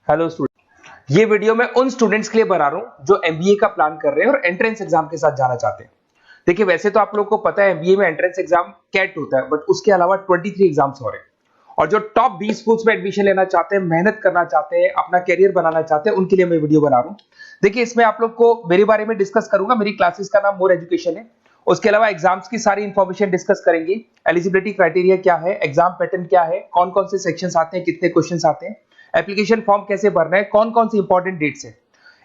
Hello student, ये video मैं उन स्टूडेंट्स के लिए बना रहा हूं जो एमबीए का प्लान कर रहे हैं और एंट्रेंस एग्जाम के साथ जाना चाहते हैं। देखिए, वैसे तो आप लोगों को पता है एमबीए में एंट्रेंस एग्जाम कैट होता है, बट उसके अलावा 23 एग्जाम्स हो रहे हैं। और जो टॉप 20 स्कूल्स में एडमिशन लेना चाहते हैं, मेहनत करना चाहते हैं, अपना कैरियर बनाना चाहते हैं, उनके लिए मैं वीडियो बना रहा हूं। देखिए, इसमें आप लोग को मेरे बारे में डिस्कस करूंगा। मेरी क्लासेस का नाम मोर एजुकेशन है। उसके अलावा एग्जाम्स की सारी इंफॉर्मेशन डिस्कस करेंगे। एलिजिबिलिटी क्राइटेरिया क्या है, एग्जाम पैटर्न क्या है, कौन कौन से सेक्शंस आते हैं, कितने क्वेश्चंस आते हैं, एप्लीकेशन फॉर्म कैसे भरना है, कौन कौन सी इंपॉर्टेंट डेट्स है,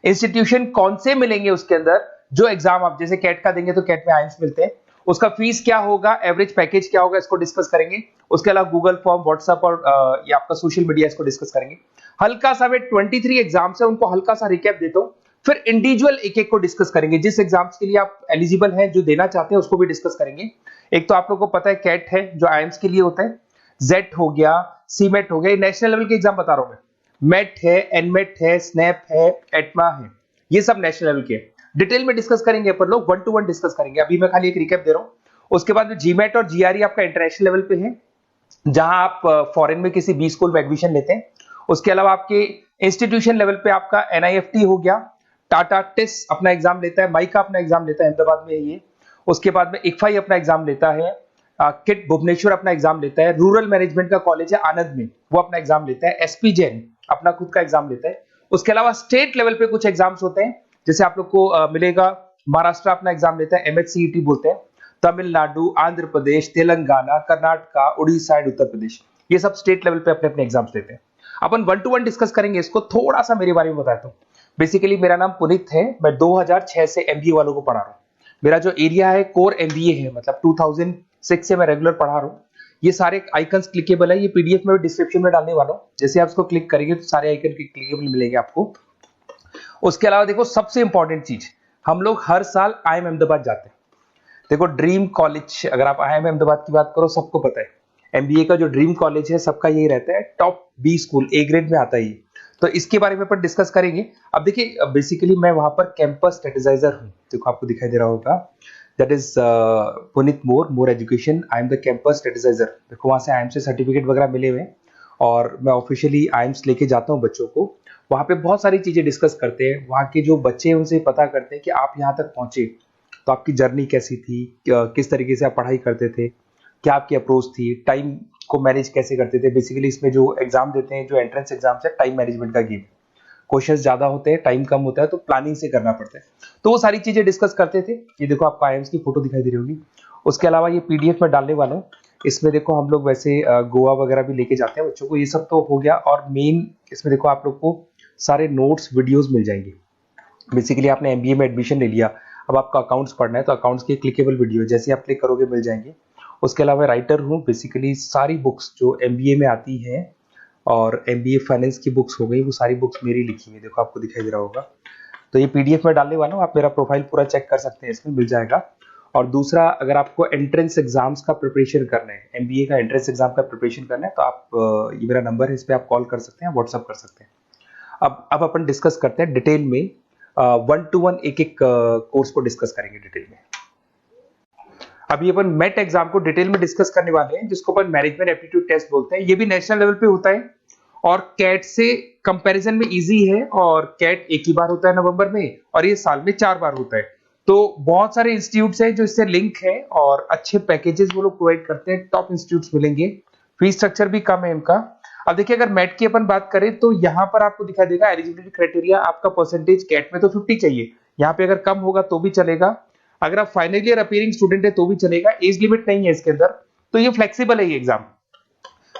इंस्टीट्यूशन कौन से मिलेंगे उसके अंदर, जो एग्जाम आप जैसे कैट का देंगे तो कैट में आइम्स मिलते हैं, उसका फीस क्या होगा, एवरेज पैकेज क्या होगा, इसको डिस्कस करेंगे। उसके अलावा गूगल फॉर्म, व्हाट्सएप और ये आपका सोशल मीडिया, इसको डिस्कस करेंगे। हल्का सा वे 23 एग्जाम्स है, उनको हल्का सा रिकैप देता हूं, फिर इंडिविजुअल एक एक को डिस्कस करेंगे। जिस एग्जाम्स के लिए आप एलिजिबल हैं, जो देना चाहते हैं, उसको भी डिस्कस करेंगे। एक तो आप लोगों को पता है कैट है जो आइम्स के लिए होता है, जेट हो गया, सीमेट हो गया, नेशनल लेवल के एग्जाम बता रहा हूं मैं। मेट है, एनमेट है, स्नैप है, एटमा है, ये सब नेशनल लेवल के डिटेल में डिस्कस करेंगे। अपन लोग 1 to 1 डिस्कस करेंगे। अभी मैं खाली एक रिकैप दे रहा हूं। उसके बाद में जीमेट और जीआरई आपका इंटरनेशनल लेवल पे है, जहां आप फॉरेन में किसी बी स्कूल में एडमिशन लेते हैं। उसके अलावा आपके इंस्टीट्यूशन लेवल पे आपका एनआईएफटी हो गया, टाटा टिस अपना एग्जाम लेता है, माइका अपना एग्जाम लेता है, अहमदाबाद में है ये। उसके बाद में इक्फाई अपना एग्जाम लेता है, किट भुवनेश्वर अपना एग्जाम लेता है, रूरल मैनेजमेंट का कॉलेज है आनंद में, वो अपना एग्जाम लेता है, एसपी जैन अपना खुद का एग्जाम लेता है। उसके अलावा स्टेट लेवल पे कुछ एग्जाम्स होते हैं, जैसे आप लोग को मिलेगा, महाराष्ट्र अपना एग्जाम लेता है, एमएचसीईटी बोलते हैं, तमिलनाडु, आंध्र प्रदेश, तेलंगाना, कर्नाटका, उड़ीसा एंड उत्तर प्रदेश, ये सब स्टेट लेवल पे अपने अपने एग्जाम्स लेते हैं। अपन 1 to 1 डिस्कस करेंगे। इसको थोड़ा सा मेरे बारे में बताता हूँ। बेसिकली मेरा नाम पुनीत है, मैं 2006 से एमबीए वालों को पढ़ा रहा हूँ। मेरा जो एरिया है कोर एमबीए है, मतलब 2006 से मैं रेगुलर पढ़ा रहा हूँ। ये सारे आइकन्स क्लिकेबल है, ये पीडीएफ में डिस्क्रिप्शन में डालने वाला हूँ। जैसे आप इसको क्लिक करेंगे तो सारे आइकन क्लिकेबल मिलेंगे आपको। उसके अलावा देखो, सबसे इंपॉर्टेंट चीज, हम लोग हर साल आईएम अहमदाबाद जाते हैं। देखो, ड्रीम कॉलेज, अगर आप आईएम अहमदाबाद की बात करो, सबको पता है एमबीए का जो ड्रीम कॉलेज है सबका यही रहता है, top B school, A grade में आता है ये। तो इसके बारे में अपन डिस्कस करेंगे। अब देखिए, बेसिकली मैं वहां पर कैंपस स्ट्रेटेजाइजर हूँ। देखो, आपको दिखाई दे रहा होगा, that is Puneet More education, I am the campus strategizer. देखो, वहां से आईएम से सर्टिफिकेट वगैरह मिले हुए हैं और मैं ऑफिशियली आईएम्स लेके जाता हूँ बच्चों को। वहां पे बहुत सारी चीजें डिस्कस करते हैं, वहां के जो बच्चे हैं उनसे पता करते हैं कि आप यहाँ तक पहुंचे तो आपकी जर्नी कैसी थी, किस तरीके से आप पढ़ाई करते थे, क्या आपकी अप्रोच थी, टाइम को मैनेज कैसे करते थे। बेसिकली इसमें जो एग्जाम देते हैं, जो एंट्रेंस एग्जाम्स है, टाइम मैनेजमेंट का गेम। क्वेश्चंस ज्यादा होते हैं, टाइम कम होता है, तो प्लानिंग से करना पड़ता है। तो वो सारी चीजें डिस्कस करते थे। ये देखो, आपको आईएम्स की फोटो दिखाई दे रही होगी। उसके अलावा ये पीडीएफ में डालने वाला हूँ। इसमें देखो, हम लोग वैसे गोवा वगैरह भी लेके जाते हैं बच्चों को। ये सब तो हो गया। और मेन इसमें देखो, आप लोग को सारे नोट्स, वीडियोस मिल जाएंगे। बेसिकली आपने एमबीए में एडमिशन ले लिया, अब आपका अकाउंट्स पढ़ना है, तो अकाउंट्स की क्लिकेबल वीडियो जैसे आप क्लिक करोगे मिल जाएंगे। उसके अलावा राइटर हूँ, बेसिकली सारी बुक्स जो एमबीए में आती हैं और एमबीए फाइनेंस की बुक्स हो गई, वो सारी बुक्स मेरी लिखी हुई, देखो आपको दिखाई दे रहा होगा। तो ये पीडीएफ में डालने वाला हूँ, आप मेरा प्रोफाइल पूरा चेक कर सकते हैं, इसमें मिल जाएगा। और दूसरा, अगर आपको एंट्रेंस एग्जाम्स का प्रिपरेशन करना है, एमबीए का एंट्रेंस एग्जाम का प्रिपरेशन करना है, तो आप ये मेरा नंबर है, इस पर आप कॉल कर सकते हैं, व्हाट्सअप कर सकते हैं। अब अपन डिस्कस करते हैं डिटेल में, 1 to 1 एक एक कोर्स को डिस्कस करेंगे डिटेल में। अभी अपन मेट एग्जाम को डिटेल में डिस्कस करने वाले हैं, जिसको अपन मैनेजमेंट एप्टीट्यूड टेस्ट बोलते हैं। ये भी नेशनल लेवल पे होता है और कैट से कंपैरिजन में इजी है। और कैट एक ही बार होता है नवंबर में, और ये साल में 4 बार होता है। तो बहुत सारे इंस्टीट्यूट्स हैं जो इससे लिंक है और अच्छे पैकेजेस वो लोग प्रोवाइड करते हैं, टॉप इंस्टीट्यूट्स मिलेंगे, फीस स्ट्रक्चर भी कम है इनका। अब देखिए, अगर मैट की अपन बात करें तो यहाँ पर आपको दिखाई देगा एलिजिबिलिटी क्राइटेरिया, आपका परसेंटेज कैट में तो 50 चाहिए, यहाँ पे अगर कम होगा तो भी चलेगा, अगर आप फाइनल ईयर अपीयरिंग स्टूडेंट है तो भी चलेगा, एज लिमिट नहीं है इसके अंदर, तो ये फ्लेक्सिबल है ये एग्जाम।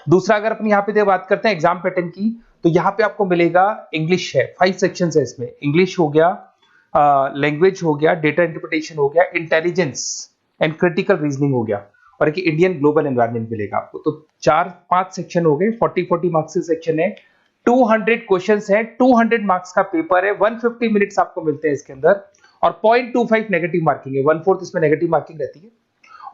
दूसरा, अगर अपन यहाँ पे बात करते हैं एग्जाम पैटर्न की, तो यहाँ पे आपको मिलेगा इंग्लिश है, 5 सेक्शंस है इसमें। इंग्लिश हो गया, लैंग्वेज हो गया, डेटा इंटरप्रिटेशन हो गया, इंटेलिजेंस एंड क्रिटिकल रीजनिंग हो गया, और एक इंडियन ग्लोबल एनवायरनमेंट मिलेगा आपको। तो 4-5 सेक्शन हो गए, 40 मार्क्स के सेक्शन है, 200 क्वेश्चंस है, 200 मार्क्स का पेपर है, 150 मिनट्स आपको मिलते हैं इसके अंदर, और 0.25 नेगेटिव मार्किंग है, 1/4 इसमें नेगेटिव मार्किंग रहती है।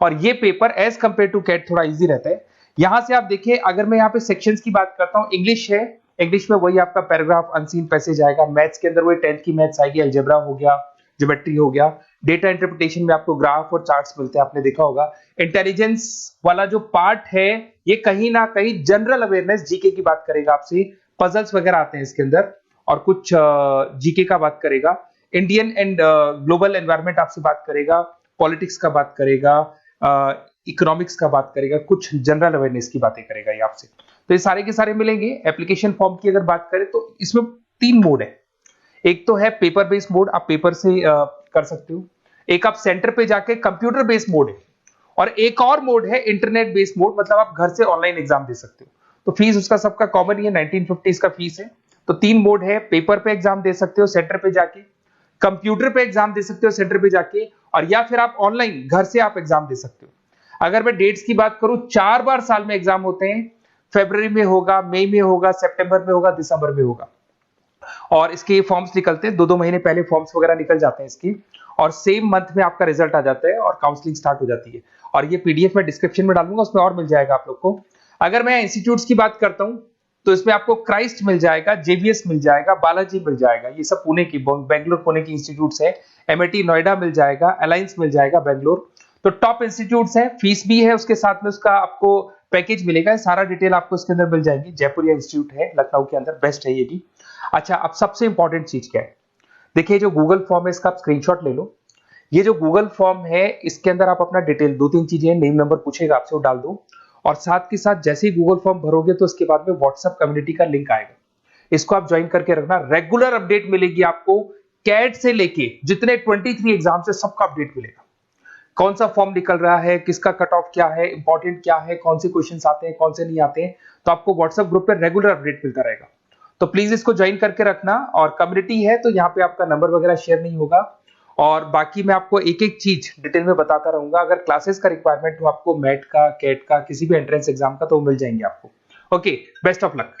और ये paper as compare to CAT थोड़ा इजी रहता है। यहां से आप देखिए, अगर मैं यहाँ पे सेक्शंस की बात करता हूँ, इंग्लिश है, इंग्लिश में वही आपका पैराग्राफ, अनसीन पैसेज आएगा। मैथ्स के अंदर वही 10th की मैथ्स आएगी, अलजेब्रा हो गया, ज्योमेट्री हो गया। डेटा इंटरप्रिटेशन में आपको ग्राफ और चार्ट्स मिलते हैं, आपने देखा होगा। इंटेलिजेंस वाला जो पार्ट है, ये कहीं ना कहीं जनरल अवेयरनेस, जीके की बात करेगा आपसे, पजल्स वगैरह आते हैं इसके अंदर, और कुछ जीके का बात करेगा, इंडियन एंड ग्लोबल एनवायरनमेंट आपसे बात करेगा, पॉलिटिक्स का बात करेगा, इकोनॉमिक्स का बात करेगा, कुछ जनरल अवेयरनेस की बातें करेगा ये आपसे। तो ये सारे के सारे मिलेंगे। एप्लीकेशन फॉर्म की अगर बात करें तो इसमें 3 मोड है। एक तो है पेपर बेस्ड मोड, आप पेपर से कर सकते हो। एक आप सेंटर पे जाके कंप्यूटर बेस्ड मोड है, और एक और मोड है इंटरनेट बेस्ड मोड, मतलब आप घर से ऑनलाइन एग्जाम दे सकते हो। तो फीस उसका सबका कॉमन ही है, 1950 का फीस है। तो 3 मोड है, पेपर पे एग्जाम दे सकते हो सेंटर पे जाके, कंप्यूटर पे एग्जाम दे सकते हो सेंटर पे जाके, और या फिर आप ऑनलाइन घर से आप एग्जाम दे सकते हो। अगर मैं डेट्स की बात करूं, 4 बार साल में एग्जाम होते हैं। फरवरी में होगा, मई में होगा, सितंबर में होगा, दिसंबर में होगा। और इसके फॉर्म्स निकलते हैं 2-2 महीने पहले, फॉर्म्स वगैरह निकल जाते हैं इसकी, और सेम मंथ में आपका रिजल्ट आ जाता है और काउंसलिंग स्टार्ट हो जाती है। और ये पीडीएफ मैं डिस्क्रिप्शन में डालूंगा, उसमें और मिल जाएगा आप लोग को। अगर मैं इंस्टीट्यूट्स की बात करता हूं तो इसमें आपको क्राइस्ट मिल जाएगा, जेवीएस मिल जाएगा, बालाजी मिल जाएगा, ये सब पुणे की, बेंगलोर पुणे की इंस्टीट्यूट्स है। एमआईटी नोएडा मिल जाएगा, अलायंस मिल जाएगा बेंगलोर। तो टॉप इंस्टीट्यूट्स है, फीस भी है, उसके साथ में उसका आपको पैकेज मिलेगा, सारा डिटेल आपको इसके अंदर मिल जाएगी। जयपुर इंस्टीट्यूट है लखनऊ के अंदर, बेस्ट है ये भी। अच्छा, अब सबसे इंपॉर्टेंट चीज क्या है, देखिए जो गूगल फॉर्म है इसका आप स्क्रीनशॉट ले लो। ये जो गूगल फॉर्म है इसके अंदर आप अपना डिटेल 2-3 चीजें, नेम नंबर पूछेगा आपसे, वो डाल दो। और साथ के साथ जैसे ही गूगल फॉर्म भरोगे तो उसके बाद में व्हाट्सएप कम्युनिटी का लिंक आएगा, इसको आप ज्वाइन करके रखना। रेगुलर अपडेट मिलेगी आपको, कैट से लेके जितने 23 एग्जाम से सबका अपडेट मिलेगा। कौन सा फॉर्म निकल रहा है, किसका कट ऑफ क्या है, इंपॉर्टेंट क्या है, कौन से क्वेश्चंस आते हैं, कौन से नहीं आते हैं, तो आपको व्हाट्सएप ग्रुप पे रेगुलर अपडेट मिलता रहेगा। तो प्लीज इसको ज्वाइन करके रखना। और कम्युनिटी है तो यहाँ पे आपका नंबर वगैरह शेयर नहीं होगा, और बाकी मैं आपको एक एक चीज डिटेल में बताता रहूंगा। अगर क्लासेस का रिक्वायरमेंट हो आपको, मैट का, कैट का, किसी भी एंट्रेंस एग्जाम का, तो वो मिल जाएंगे आपको। Okay, best of luck.